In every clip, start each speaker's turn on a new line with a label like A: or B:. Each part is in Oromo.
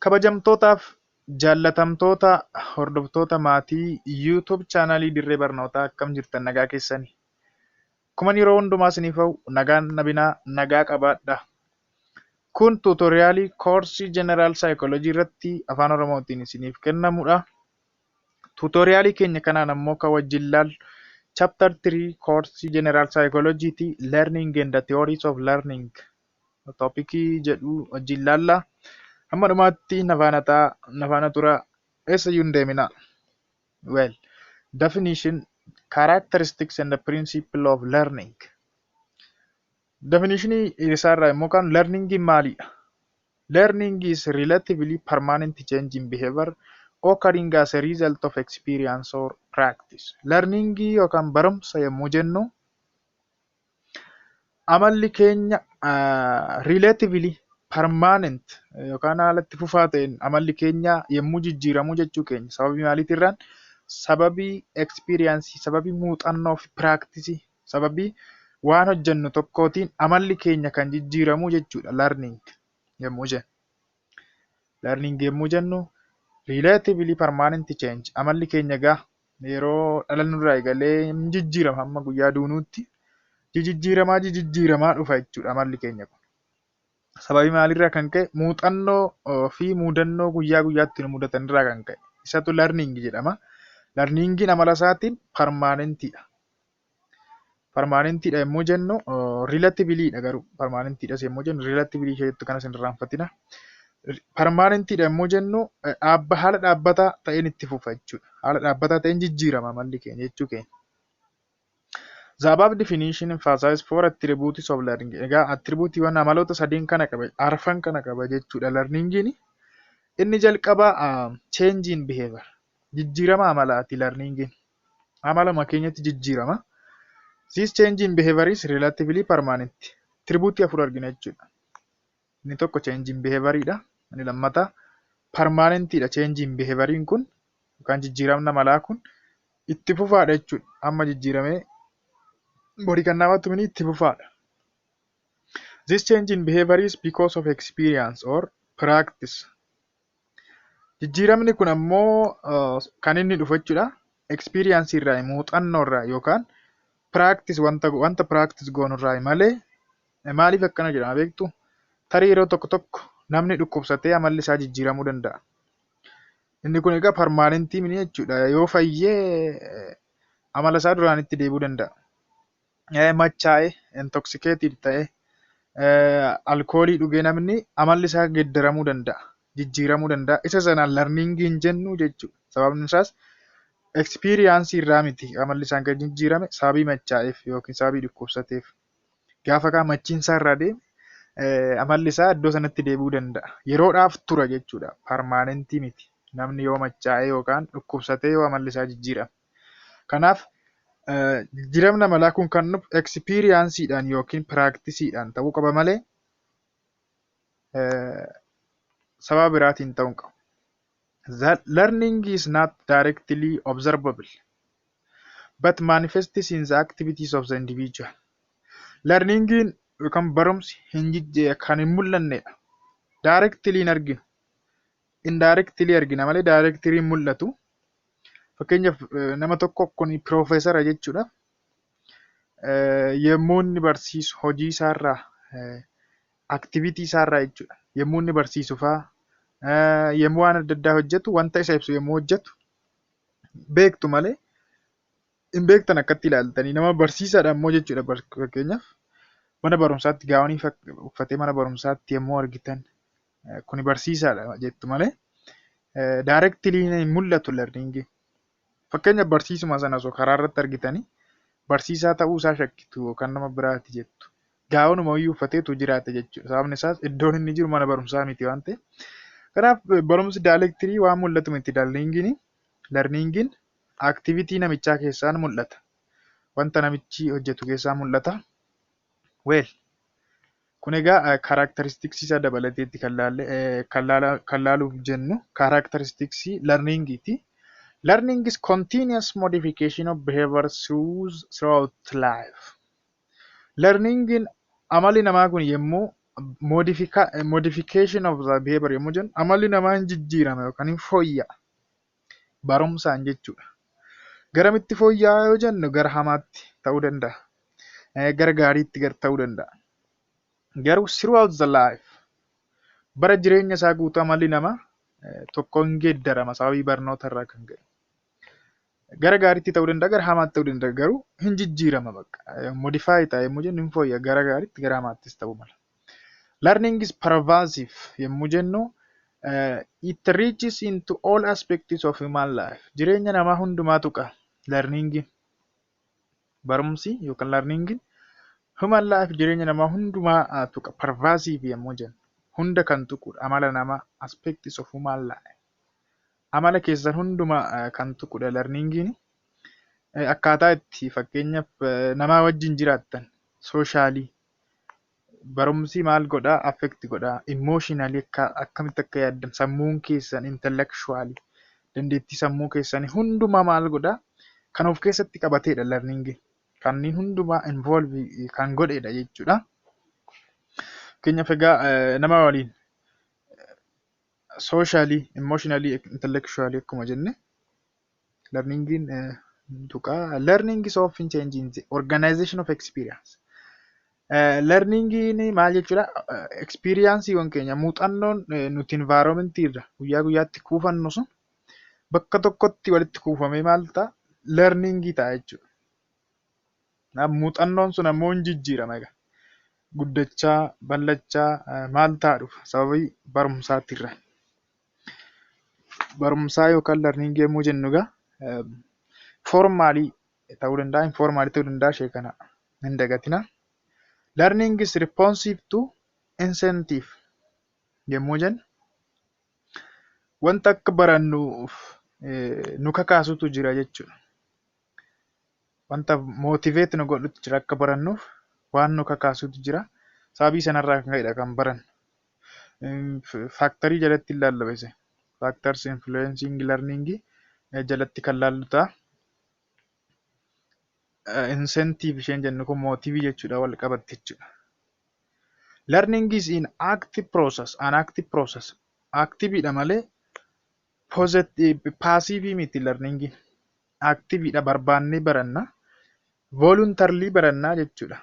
A: Kabajamtootaaf jaallatamtoota hordoftoota maatii YouTube chaanalii Dirree Barnootaa akkam jirtan nagaa keessanii. Kuman yeroo hundumaa isiniif hawwu nagaan nabinaa nagaa qabaadha. Kun tuutoriyaalii koorsii Jeneraal Saayikoolojii irratti afaan Oromootiin isiniif kennamudha. Tuutoriyaalii keenya kanaan ammoo kan wajjin ilaallu Chapter 3 koorsii Jeneraal Saayikoolojiiti. Learning and the Theories of Learning toopikii jedhu wajjin ilaalla. Hamma dhumaatti nafaana tura eessayyuu hin deemina. Well, definition, characteristics and the principle of learning. Definitionii isaarraa immoo kan learning maalidha? Learning is relatively permanent change in behavior occurring as a result of experience or practice. Learning yookaan barumsa yommuu jennu amalli keenya relatively permanent yookaan haalatti fufaa ta'een amalli keenya yommuu jijjiiramu jechuu keenya. Sababii maaliitirraan? Sababii experience, sababii muuxannoo fi practice, sababii waan hojjennu tokkootiin amalli keenya kan jijjiiramu jechuudha learning yommuu jennu. Learning yommuu jennu relatively permanent change, amalli keenya egaa yeroo dhalannu irraa eegalee jijjiirama hamma guyyaa duunuutti jijjiiramaa dhufa jechuudha amalli keenya kun. Sababii maalirraa kan ka'e? Muuxannoo fi mudannoo guyyaa guyyaatti nu mudatan irraa kan ka'e. Isatu learning jedhama. Learningiin amala isaatiin permanentidha. Permanentidha yommuu jennu relativilyidha garuu. Permanentidhas yommuu jennu relatively ishee jettu kanas hin irraanfatina. Permanentidha yommuu jennu haala dhaabbataa ta'een itti fufa jechuudha. Haala dhaabbataa ta'een jijjiirama amalli keenya jechuu keenya. The above definition emphasizes four attributes of learning. Egaa attributiiwwan amaloota sadiin kana qaba, arfan kana qaba jechuudha learningiin. Inni jalqabaa change in behavior. Jijjiirama amalaati learningiin. Amalama keenyatti jijjiirama. This change in behavior is relatively permanent. Attributii afur argina jechuudha. Inni tokko change in behavior'idha. Inni lammataa permanentidha. Change in behavior'iin kun yookaan jijjiiramni amalaa kun itti fufaadha jechuudha. Amma jijjiiramee borii kan namatti mini itti fufaadha. This change in behavior is because of experience or practice. Jijjiiramni kun ammoo kan inni dhufu jechuudha experience irraa, muuxannoo irraa yookaan practice wanta practice goonu irraa malee. Maaliif akkana jedhama beektu? Tarii yeroo tokko tokko namni dhukkubsatee amalli isaa jijjiiramuu danda'a. Inni kun egaa permanentii mini jechuudha. Yoo fayyee amala isaa duraanitti deebi'uu danda'a. Machaa'ee intoxicated ta'ee alkoolii dhugee namni amalli isaa geeddaramuu danda'a, jijjiiramuu danda'a. Isa sanaan learningiin jennu jechuudha. Sababni isaas experience irraa miti amalli isaa kan jijjiirame sababii machaa'eef yookiin sababii dhukkubsateef. Gaafa kaa machiinsaa irraa deeme amalli isaa iddoo sanatti deebi'uu danda'a. Yeroodhaaf tura jechuudha. Permanentii miti. Namni yoo machaa'ee yookaan dhukkubsatee yoo amalli isaa jijjiirame. Kanaaf jijjiiramni amalaa kun kan nuuf experienceidhaan yookiin practiceidhaan ta'uu qaba malee sababa biraatiin ta'uu hin qabu. Learning is not directly observable but manifests in the activities of the individual. Learningiin yookaan barumsi kan hin mul'annedha. Directly hin arginu. Indirectly argina malee directly hin mul'atu. Fakkeenyaaf nama tokko kun piroofeesara jechuudha. Yommuu inni barsiisu hojii isaarraa, aktivitii isaarraa jechuudha. Yommuu inni barsiisu fa'aa, yommuu waan adda addaa hojjetu, wanta isa ibsu yommuu hojjetu beektu malee hin beektan akkatti ilaaltanii. Nama barsiisaadha immoo jechuudha. Fakkeenyaaf mana barumsaatti gaawonii uffatee mana barumsaatti yommuu argitan kuni barsiisaadha jettu malee directly hin mul'atu learningiin. Fakkeenyaaf barsiisuma sana osoo karaa irratti argitanii barsiisaa ta'uu isaa shakkitu yookaan nama biraati jettu. Gaawonuma iyyuu uffateetu jiraata jechuudha. Sababni isaas iddoon inni jiru mana barumsaa miti waan ta'eef. Kanaaf barumsi directly waan mul'atu miti learningiin activity namichaa keessaan mul'ata. Wanta namichi hojjetu keessaa mul'ata. Well, kun egaa characteristics isaa dabalateetti kan laaluuf jennu characteristics learningiiti. Learning is continuous modification of behavior throughout life. Learningiin amali namaa kun yommuu modification of the behavior yommuu jennu amalli namaa hin jijjiirama yookaan hin fooyya'a barumsaan jechuudha. Garamitti fooyya'aa yoo jennu gara hamaatti ta'uu danda'a. Gara gaariitti ta'uu danda'a. Garuu throughout the life bara jireenya isaa guutuu amalli namaa tokko hin geeddarama sababii barnoota irraa kan ka'e. Gara gaariitti ta'uu danda'a, gara hamaatti ta'uu danda'a, garuu hin jijjiirama bakka. Modify ta'a yommuu jennu hin fooyya'a gara gaariitti gara hamaattis ta'uu mala. Learning is pervasive yommuu jennu it reaches into all aspects of human life. Jireenya namaa hundumaa tuqa learning. Barumsi yookaan learning human life jireenya namaa hundumaa tuqa. Pervasive yommuu jennu hunda kan tuqudha. Amala namaa aspects of human life. Amala keessan hundumaa kan tuqudha learning. Akkaataa itti fakkeenyaaf namaa wajjin jiraattan sooshaali. Barumsi maal godhaa? Affect godhaa. Emotionally akkamitti akka yaaddan sammuun keessan intellectually dandeettii sammuu keessanii hundumaa maal godhaa? Kan of keessatti qabateedha learning. Kanneen hundumaa involve kan godheedha jechuudha. Fakkeenyaaf egaa nama waliin socially, emotionally, intellectually akkuma jenne learning tuqaa. Learning is often changing the organization of experience. Learning maal jechuudha? Experienceewwan keenya muuxannoon nuti environment irra guyyaa guyyaatti kuufannu sun bakka tokkotti walitti kuufamee maal ta'a? Learning ta'a jechuudha. Muuxannoon sun ammoo hin jijjiirama egaa. Guddachaa, bal'achaa maal ta'a dhufa sababii barumsaatirra. Barumsaa yookaan learning yommuu jennu egaa formaalii ta'uu danda'a, informaalii ta'uu danda'a. Ishee kana hin dagatina. Learning is responsive to incentive yommuu jennu wanta akka barannuuf nu kakaasutu jira jechuudha. Wanta motivate nu godhutu jira akka barannuuf waan nu kakaasutu jira. Sababii sanarraa kan ka'edha kan baran. Faaktarii jalatti ilaalla beese. Factors influencing learning jalatti kan laallu ta'a. Incentive isheen jennu kun motivii jechuudha wal qabatti jechuudha. Learning is in active process, an active process. Activeidha malee positive passive miti learning. Activeidha barbaannee baranna. Voluntarily barannaa jechuudha.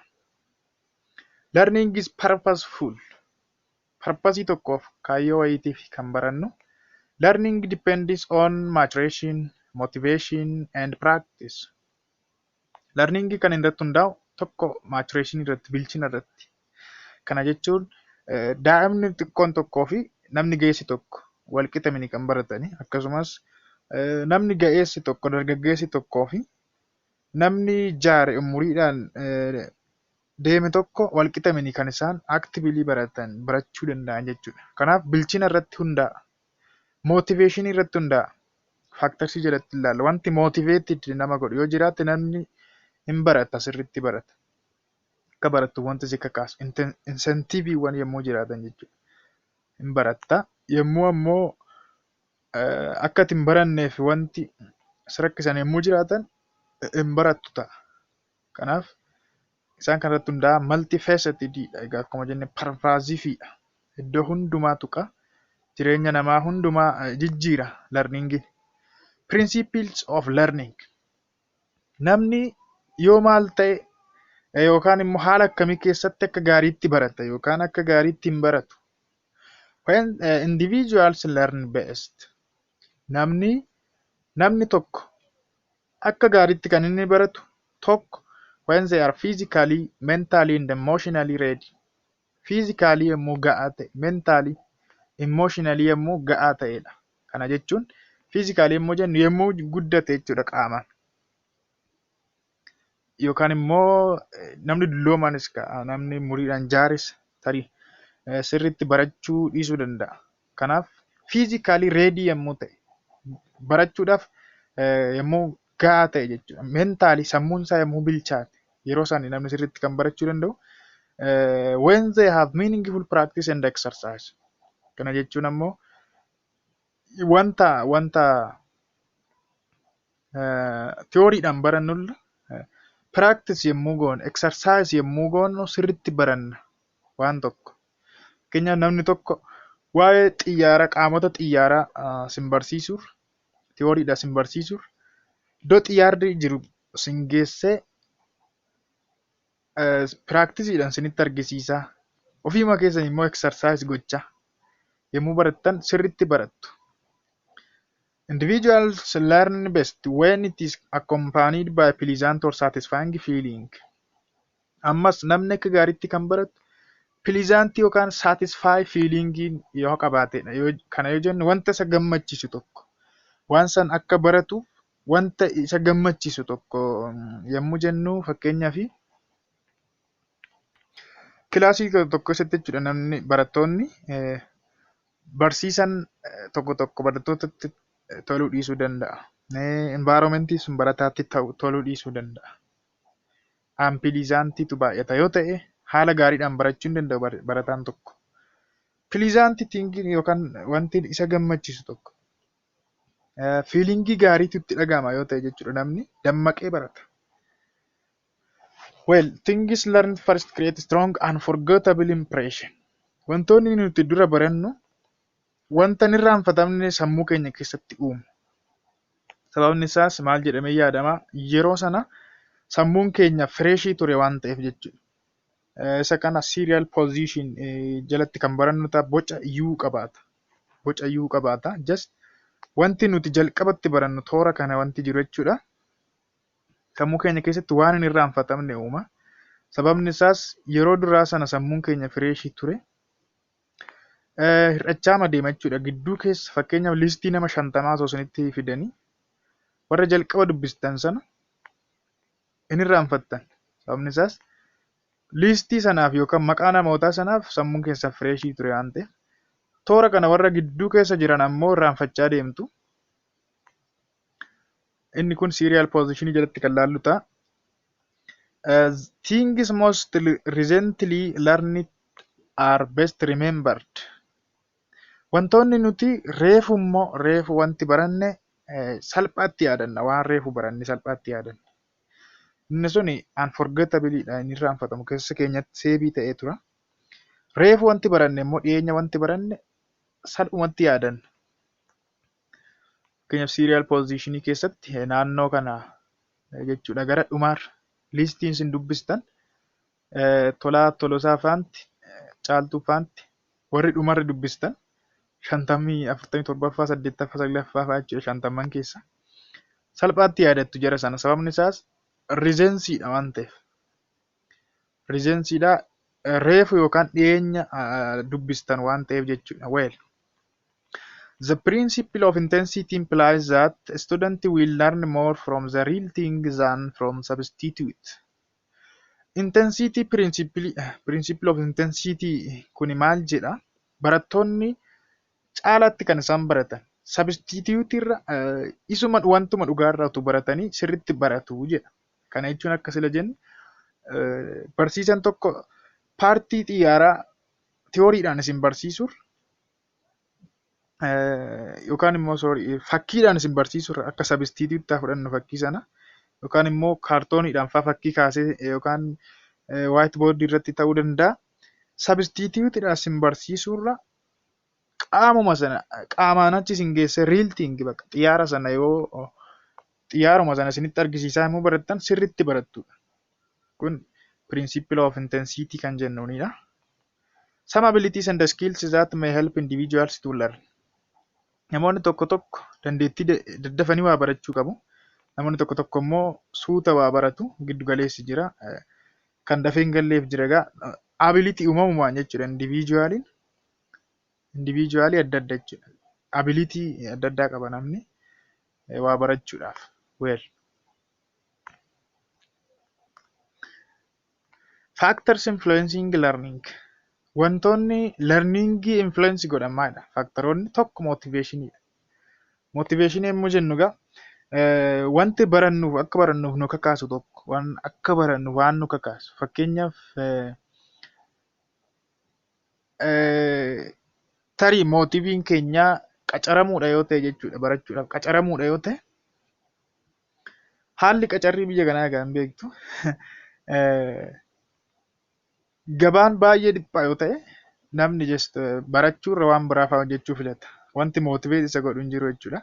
A: Learning is purposeful. Purpose tokkoof kaayyoo wayiitiif kan barannu. Learning depends on maturation, motivation and practice. Learning kan irratti hundaa'u tokko maturation irratti, bilchina irratti. Kana jechuun daa'imni xiqqoon tokkoo fi namni ga'eessi tokko wal qixamanii kan baratanii akkasumas namni ga'eessi tokko dargaggeessi tokkoo fi namni jaare umuriidhaan deeme tokko wal qixamanii kan isaan actively barachuu danda'an jechuudha. Kanaaf bilchina irratti hundaa'a. Motivation irratti hundaa'a. Faaktarsii jalatti ilaalla. Wanti motivated nama godhu yoo jiraate namni hin barata, sirriitti barata. Akka barattu wanti si kakaasu incentiveewwan yommuu jiraatan jechuudha. Hin baratta. Yommuu ammoo akka ati hin baranneef wanti si rakkisan yommuu jiraatan hin barattu ta'a. Kanaaf isaan kanarratti hundaa'a multifacetedidha. Egaa akkuma jenne pervasiveidha. Iddoo hundumaa tuqa. Jireenya namaa hundumaa jijjiira learning. Principles of learning. Namni yoo maal ta'e yookaan immoo haala akkamii keessatti akka gaariitti barata yookaan akka gaariitti hin baratu. When individuals learn best. Namni tokko akka gaariitti kan inni baratu tokko when they are physically, mentally and emotionally ready. Physically yommuu ga'aa ta'e, mentally, emotionally yommuu ga'aa ta'edha. Kana jechuun physically yommuu jennu yommuu guddate jechuudha qaamaan. Yookaan immoo namni dulloomaanis ka'a, namni umuriidhaan jaares tarii sirriitti barachuu dhiisuu danda'a. Kanaaf physically ready yommuu ta'e barachuudhaaf yommuu ga'aa ta'e jechuudha. Mentally sammuun isaa yommuu bilchaate yeroo isaanii namni sirriitti kan barachuu danda'u. When they have meaningful practice and exercise. Kana jechuun ammoo wanta theoryidhaan barannulla practice yommuu goonu, exercise yommuu goonu sirriitti baranna waan tokko. Fakkeenyaaf namni tokko waa'ee xiyyaaraa qaamota xiyyaaraa sin barsiisuuf tiyooriidha sin barsiisuuf iddoo xiyyaarri jiru sin geessee piraaktiisiidhaan sinitti argisiisaa. Ofiima keessan immoo eksarsaayis gochaa yommuu barattan sirriitti barattu. Individuals learn best when it is accompanied by pleasant or satisfying feeling. Ammas namni akka gaariitti kan baratu pleasant yookaan satisfy feelingii yoo qabaatedha. Kana yoo jennu wanta isa gammachiisu tokko waan san akka baratuuf wanta isa gammachiisu tokko yommuu jennu fakkeenyaaf kilaasii tokko keessatti jechuudha namni barattoonni barsiisan tokko barattootatti toluu dhiisuu danda'a. Environmentii sun barataatti toluu dhiisuu danda'a. Unpleasantiitu baay'ata yoo ta'e haala gaariidhaan barachuu hin danda'u barataan tokko. Pleasantii thinking yookaan wanti isa gammachiisu tokko fiilingii gaariitu itti dhagahama yoo ta'e jechuudha namni dammaqee barata. Well, things learned first create strong unforgettable impression. Wantoonni nuti dura barannu wanta hin irraanfatamne sammuu keenya keessatti uumu. Sababni isaas maal jedhamee yaadama yeroo sana sammuun keenya fireeshii ture waan ta'eef jechuudha. Isa kana serial position jalatti kan barannu ta'a boca U qabaata. Boca U qabaata. Just wanti nuti jalqabatti barannu toora kana wanti jiru jechuudha. Sammuu keenya keessatti waan hin irraanfatamne uuma. Sababni isaas yeroo duraa sana sammuun keenya fireeshii ture. Hir'achaa adeema jechuudha. Gidduu keessa fakkeenyaaf listii nama 50 osoo isinitti fidanii warra jalqaba dubbistan sana hin irraanfattan. Sababni isaas listii sanaaf yookaan maqaa namootaa sanaaf sammuun keessa fireeshii ture waan ta'eef toora kana warra gidduu keessa jiran ammoo irraanfachaa deemtu. Inni kun serial position jalatti kan laallu ta'a. Things most recently learned are best remembered. Wantoonni nuti reefu wanti baranne salphaatti yaadanna. Waan reefu baranne salphaatti yaadanna. Inni suni unforgettabilidha. Inni irraanfatamu keessa keenyatti seebii ta'ee tura. Reefu wanti baranne immoo dhiyeenya wanti baranne salphumatti yaadanna. Fakkeenyaaf serial positionii keessatti naannoo kana jechuudha gara dhumaarra listiin sin dubbistan Tolaa Tolosaa faanti Caaltuu faanti warri dhumarra dubbistan 50 47ffaa 8ffaa 9ffaa jechuudha 50 keessa salphaatti yaadattu jara sana sababni isaas rizensiidha waan ta'eef rizensiidha reefu yookaan dhiyeenya dubbistan waan ta'eef jechuudha. Well, the principle of intensity implies that a student will learn more from the real thing than from substitute. Intensity principle of intensity kuni maal jedha? Barattoonni caalatti kan isaan baratan substitute irra isuma wantuma dhugaarraa utuu baratanii sirritti baratu jedha. Kana jechuun akka sila jennu barsiisan tokko paartii xiyyaaraa tiyooriidhaan isin barsiisuuf yookaan immoo fakkiidhaan isin barsiisuuf akka substitute fudhannu fakkii sana yookaan immoo kaartooniidhaan fakkii kaasee yookaan white board irratti ta'uu danda'a. Substituteidhaan isin barsiisuurra qaamuma sana qaamaan achi isin geesse real thing bakka xiyyaara sana yoo xiyyaaruma sana isinitti argisiisaa immoo barattan sirritti barattudha. Kun principle of intensity kan jennuunidha. Some abilities and skills that may help individuals to learn. Namoonni tokko dandeettii daddafanii waa barachuu qabu. Namoonni tokko immoo suuta waa baratu giddu galeessi jira. Kan dafee hin galleef jira egaa ability uumamumaan jechuudha. Individually adda adda jechuudha. Ability adda addaa qaba namni waa barachuudhaaf. Well, factors influencing learning. Wantoonni learningii influence godhan maalidha? Faaktaroonni tokko motivationidha. Motivationii yommuu jennu egaa wanti barannuuf akka barannuuf nu kakaasu tokko waan akka barannu waan nu kakaasu fakkeenyaaf tarii mootiiviin keenya qacaramuudha yoo ta'e jechuudha barachuudhaaf qacaramuudha yoo ta'e haalli qacarrii biyya kanaa egaa hin beektu gabaan baay'ee dhiphaa yoo ta'e namni just barachuurra waan biraa fa'aa hojjechuu filata. Wanti mootiveet isa godhu hin jiru jechuudha.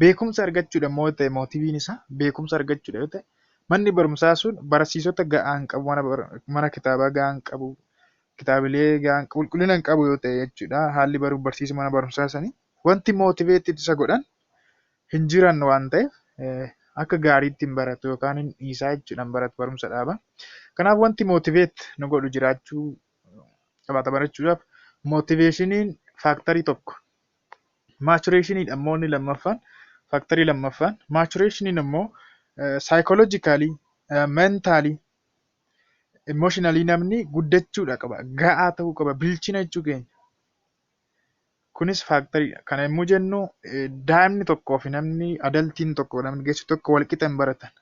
A: Beekumsa argachuudha immoo ta'e mootiviin isaa beekumsa argachuudha yoo ta'e manni barumsaa sun barsiisota ga'aa hin qabu, mana kitaabaa ga'aa hin qabu, kitaabilee ga'aa hin qabu, qulqullina hin qabu yoo ta'e jechuudha. Haalli baruuf barsiisa mana barumsaa sanii wanti mootiveet isa godhan hin jiran waan ta'eef akka gaariitti hin baratu yookaan hin dhiisaa jechuudha hin baratu barumsa dhaaba. Kanaaf wanti mootiveet nu godhu jiraachuu qabaata barachuudhaaf. Mootiveeshiniin faaktarii tokko. Maachuraashiniidha immoo inni lammaffaan faaktarii lammaffaan. Maachuraashiniin immoo saayikooloojikaalii, meentaalii, imooshinaali namni guddachuudha qaba. Ga'aa ta'uu qaba. Bilchina jechuu keenya. Kunis faaktarii kana yommuu jennu daa'imni tokkoo fi namni adaltiin tokko namni geessu tokko walqixa hin baratan.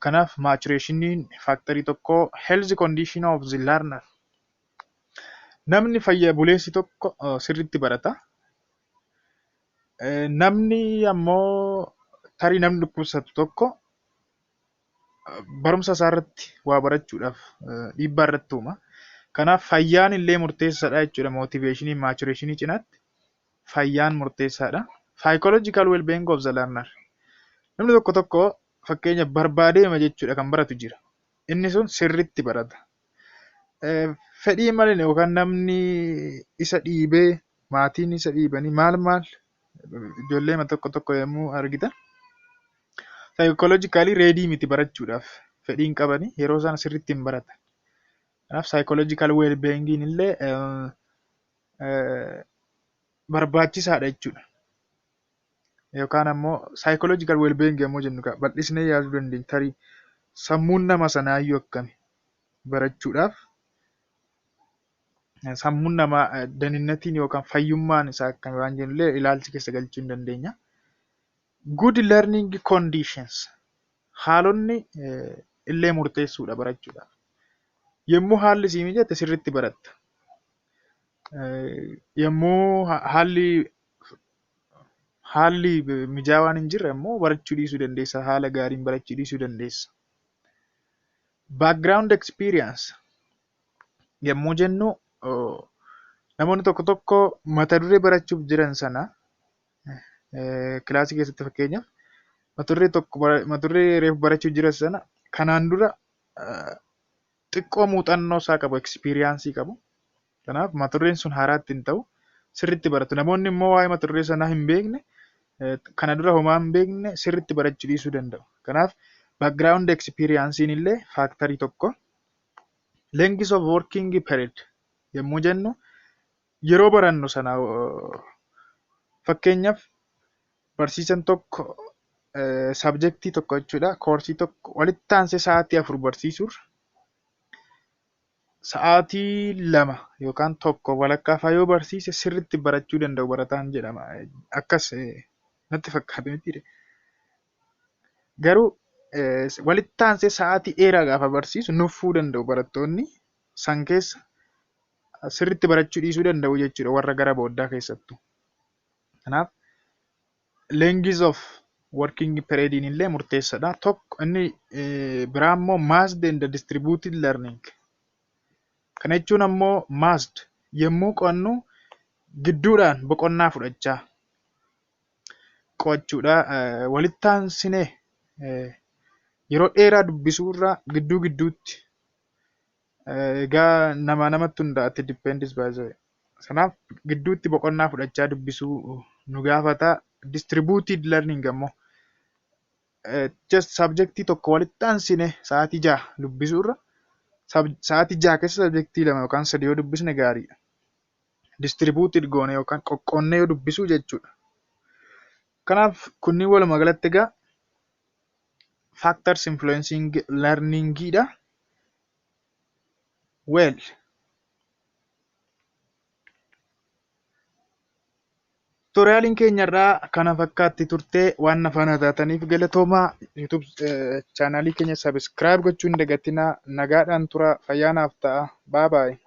A: Kanaaf maachuraashiniin faaktarii tokko health condition of the learner. Namni fayya buleessi tokko sirriitti barata. Namni ammoo tarii namni dhukkubsatu tokko barumsa isaa irratti waa barachuudhaaf dhiibbaa irratti uuma. Kanaaf fayyaan illee murteessaadha jechuudha. Motiveeshinii maachuraashinii cinaatti fayyaan murteessaadha. Psychological well-being of the learner. Namni tokko tokko fakkeenya barbaadeema jechuudha kan baratu jira. Inni sun sirriitti barata. Fedhii malee yookaan namni isa dhiibee maatiin isa dhiibanii maal ijoollee tokko tokko yommuu argitan psychologically ready miti barachuudhaaf fedhii hin qabanii yeroo isaan sirriitti hin baratan. Kanaaf psychological well-beingin illee barbaachisaadha jechuudha. Yookaan ammoo psychological well-being yommuu jennu bal'isnee yaaduu dandeenya. Tarii sammuun nama sanaayyuu akkami barachuudhaaf sammuun namaa daninnatiin yookaan fayyummaan isaa akkami waan jennullee ilaalcha keessa galchuu hin dandeenya. Good learning conditions haalonni illee murteessuudha barachuudhaaf. Yommuu haalli sii mijate sirriitti baratta. Yommuu haalli mijaawaan hin jirre immoo barachuu dhiisuu dandeessa. Haala gaariin barachuu dhiisuu dandeessa. Background experience yommuu jennu namoonni tokko tokko mata duree barachuuf jiran sana kilaasii keessatti fakkeenyaaf mata duree reefu barachuuf jiran sana kanaan dura xiqqoo muuxannoo isaa qabu, ekspiriyaansii qabu. Kanaaf mata dureen sun haaraatti hin ta'u sirriitti baratu. Namoonni immoo waa'ee mata duree sanaa hin beekne kana dura homaa hin beekne sirriitti barachuu dhiisuu danda'u. Kanaaf background experiencein illee faaktarii tokko. Length of working period yommuu jennu yeroo barannu sana fakkeenyaaf barsiisan tokko sabjektii tokko jechuudha koorsii tokko walitti aansee sa'aatii 4 barsiisuurra sa'aatii 2 yookaan tokko walakkaa fa'aa yoo barsiise sirriitti barachuu danda'u barataan jedhama. Akkas natti fakkaata miti. Garuu walitti aansee sa'aatii dheeraa gaafa barsiisu nuffuu danda'u barattoonni san keessa sirriitti barachuu dhiisuu danda'u jechuudha warra gara booddaa keessattuu. Kanaaf length of working periodiin illee murteessaadha. Tokko inni biraa immoo massed and distributed learning. Kana jechuun ammoo massed yommuu qo'annu gidduudhaan boqonnaa fudhachaa qo'achuudha. Walitti aansinee yeroo dheeraa dubbisuurraa gidduu gidduutti egaa namatti hundaa'atti dependis baay'ee. Kanaaf gidduutti boqonnaa fudhachaa dubbisuu nu gaafata. Distributed learning ammoo just subjectii tokko walitti aansine sa'aatii 6 dubbisuurra sa'aatii 6 keessa subjectii 2 yookaan 3 yoo dubbisne gaariidha. Distributed goone yookaan qoqqoonnee yoo dubbisuu jechuudha. Kanaaf kunniin walumaa galatti egaa factors influencing learningidha. Well, tutoriyaaliin keenyarraa kana fakkaatti turtee waan afaan taataniif galatoomaa. YouTube chaanaalii keenya subscribe gochuu hin dagatinaa. Nagaadhaan tura. Fayyaanaaf ta'a. Bye bye.